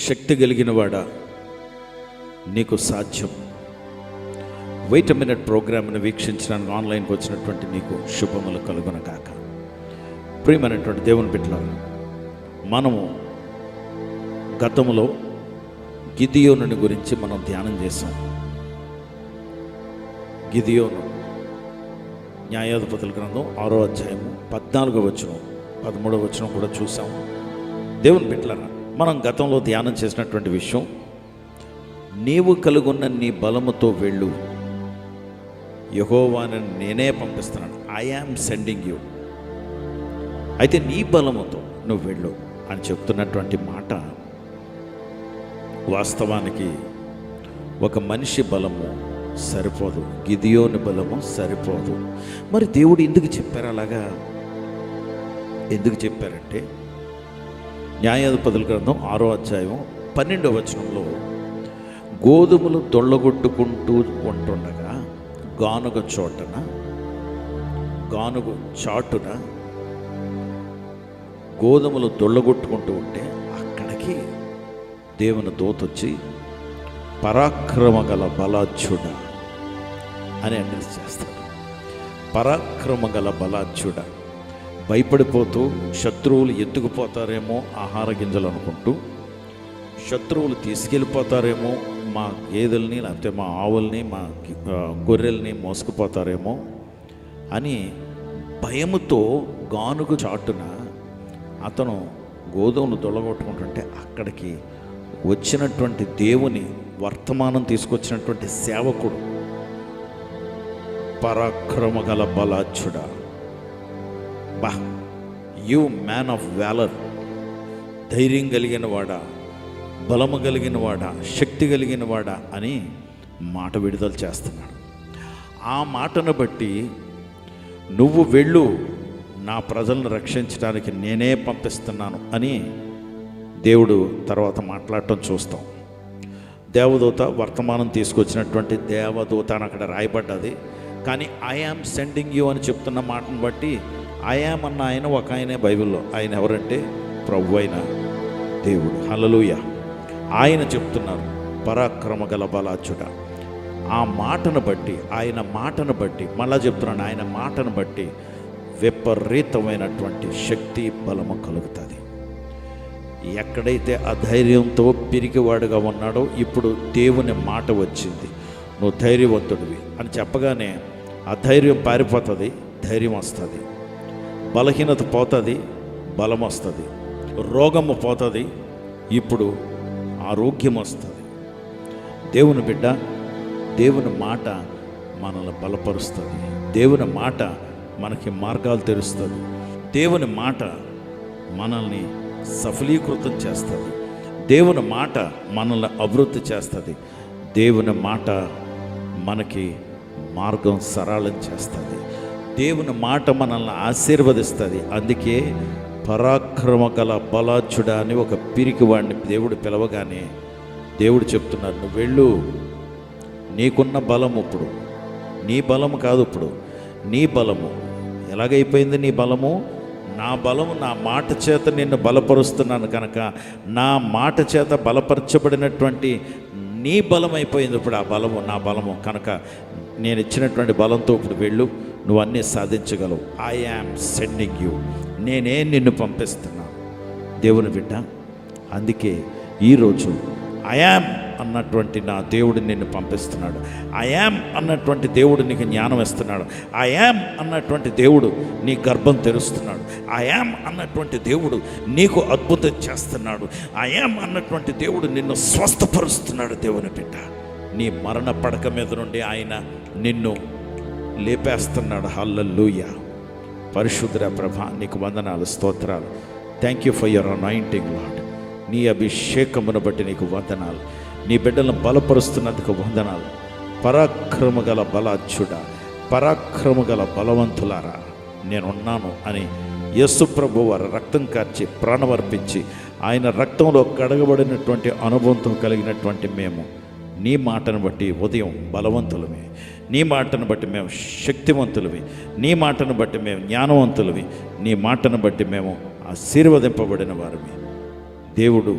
శక్తి కలిగిన వాడా, నీకు సాధ్యం. వెయిట్ ఎ మినిట్ ప్రోగ్రామ్ని వీక్షించడానికి ఆన్లైన్కి వచ్చినటువంటి నీకు శుభములు కలుగునగాక. ప్రియమైనటువంటి దేవుని బిడ్డలారా, మనము గతంలో గిదియోనుని గురించి మనం ధ్యానం చేసాం. గిదియోను న్యాయాధిపతుల గ్రంథం 6వ అధ్యాయము 14వ వచనం 13వ వచనం కూడా చూసాం. దేవుని బిడ్డలారా, మనం గతంలో ధ్యానం చేసినటువంటి విషయం, నీవు కలుగున్న నీ బలముతో వెళ్ళు, యెహోవాను నేనే పంపిస్తున్నాను, ఐ యామ్ సెండింగ్ యూ. అయితే నీ బలముతో నువ్వు వెళ్ళు అని చెప్తున్నటువంటి మాట వాస్తవానికి ఒక మనిషి బలము సరిపోదు, గిదియోని బలము సరిపోదు. మరి దేవుడు ఎందుకు చెప్పారు అలాగా? ఎందుకు చెప్పారంటే, న్యాయాధిపతుల గ్రంథం 6వ అధ్యాయం 12వ వచనంలో, గోధుమలు దొళ్ళగొట్టుకుంటూ ఉంటుండగా గానుగ చాటున గోధుమలు దొళ్ళగొట్టుకుంటూ ఉంటే అక్కడికి దేవుని దూత వచ్చి పరాక్రమ గల బలాఢ్యుడ అని అడ్రస్ చేస్తాడు. పరాక్రమ గల బలాఢ్యుడ. భయపడిపోతూ శత్రువులు ఎత్తుకుపోతారేమో ఆహార గింజలు అనుకుంటూ, శత్రువులు తీసుకెళ్ళిపోతారేమో మా గేదెల్ని, లేకపోతే మా ఆవుల్ని, మా గొర్రెల్ని మోసుకుపోతారేమో అని భయముతో గానుగ చాటున అతను గోధుమలు దొల్లగొట్టుకుంటుంటే అక్కడికి వచ్చినటువంటి దేవుని వర్తమానం తీసుకొచ్చినటువంటి సేవకుడు పరాక్రమ గల బలాఢ్యుడా, బా, యు మ్యాన్ ఆఫ్ వ్యాలర్, ధైర్యం కలిగిన వాడా, బలము కలిగిన వాడా, శక్తి కలిగిన వాడా అని మాట విడుదల చేస్తున్నాడు. ఆ మాటను బట్టి నువ్వు వెళ్ళు, నా ప్రజలను రక్షించడానికి నేనే పంపిస్తున్నాను అని దేవుడు తర్వాత మాట్లాడటం చూస్తాం. దేవదూత వర్తమానం తీసుకొచ్చినటువంటి దేవదూత అని అక్కడ రాయబడ్డది. కానీ ఐ యామ్ సెండింగ్ యూ అని చెప్తున్న మాటను బట్టి ఐ యామ్ అన్న ఆయన ఒక ఆయనే బైబిల్లో. ఆయన ఎవరంటే ప్రభు అయిన దేవుడు. హల్లెలూయా. ఆయన చెప్తున్నారు పరాక్రమ గల బలాఢ్యుడ. ఆ మాటను బట్టి, ఆయన మాటను బట్టి, మళ్ళా చెప్తున్నాను, ఆయన మాటను బట్టి విపరీతమైనటువంటి శక్తి బలము కలుగుతుంది. ఎక్కడైతే అధైర్యంతో పిరికివాడుగా ఉన్నాడో, ఇప్పుడు దేవుని మాట వచ్చింది, నువ్వు ధైర్యవంతుడివి అని చెప్పగానే ఆ ధైర్యం పారిపోతుంది, ధైర్యం వస్తుంది. బలహీనత పోతుంది, బలం వస్తుంది. రోగము పోతుంది, ఇప్పుడు ఆరోగ్యం వస్తుంది. దేవుని బిడ్డ, దేవుని మాట మనల్ని బలపరుస్తుంది. దేవుని మాట మనకి మార్గాలు తెరుస్తుంది. దేవుని మాట మనల్ని సఫలీకృతం చేస్తుంది. దేవుని మాట మనల్ని అభివృద్ధి చేస్తుంది. దేవుని మాట మనకి మార్గం సరళం చేస్తుంది. దేవుని మాట మనల్ని ఆశీర్వదిస్తుంది. అందుకే పరాక్రమ గల బలాఢ్యుడ అని ఒక పిరికివాడిని దేవుడు పిలవగానే దేవుడు చెప్తున్నారు, నువ్వు వెళ్ళు, నీకున్న బలం ఇప్పుడు నీ బలము కాదు, ఇప్పుడు నీ బలము ఎలాగైపోయింది? నీ బలము, నా బలము నా మాట చేత నిన్ను బలపరుస్తున్నాను కనుక, నా మాట చేత బలపరచబడినటువంటి నీ బలం అయిపోయింది ఇప్పుడు. ఆ బలము నా బలము కనుక నేను ఇచ్చినటువంటి బలంతో ఇప్పుడు వెళ్ళు, నువ్వు అన్నీ సాధించగలవు. ఐ యామ్ సెండింగ్ యూ, నేనే నిన్ను పంపిస్తున్నాను. దేవుని బిడ్డ, అందుకే ఈరోజు ఐ యామ్ అన్నటువంటి నా దేవుడు నిన్ను పంపిస్తున్నాడు. ఐ యామ్ అన్నటువంటి దేవుడు నీకు జ్ఞానం ఇస్తున్నాడు. ఐ యామ్ అన్నటువంటి దేవుడు నీ గర్భం తెరుస్తున్నాడు. ఐ యామ్ అన్నటువంటి దేవుడు నీకు అద్భుతం చేస్తున్నాడు. ఐ యామ్ అన్నటువంటి దేవుడు నిన్ను స్వస్థపరుస్తున్నాడు. దేవుని బిడ్డ, నీ మరణ పడక మీద నుండి ఆయన నిన్ను లేపేస్తున్నాడు. హల్లెలూయా. పరిశుద్ధ ప్రభా, నీకు వందనాలు, స్తోత్రాలు. Thank you for your anointing lord. నీ అభిషేకమును బట్టి నీకు వందనాలు. నీ బిడ్డలను బలపరుస్తున్నందుకు వందనాలు. పరాక్రమ గల బలాఢ్యుడ, పరాక్రమ గల బలవంతులారా నేనున్నాను అని యేసు ప్రభువు వారు రక్తం కార్చి ప్రాణమర్పించి ఆయన రక్తంలో కడగబడినటువంటి అనుభవంతో కలిగినటువంటి మేము నీ మాటను బట్టి ఉదయం బలవంతులమే, నీ మాటను బట్టి మేము శక్తివంతులవి, నీ మాటను బట్టి మేము జ్ఞానవంతులవి, నీ మాటను బట్టి మేము ఆశీర్వదింపబడిన వారిని. దేవుడు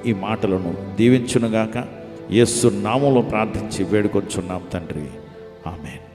ఈ మాటలను దీవించునుగాక. యేసు నామములో ప్రార్థించి వేడుకొంచున్నాం తండ్రి. ఆమేన్.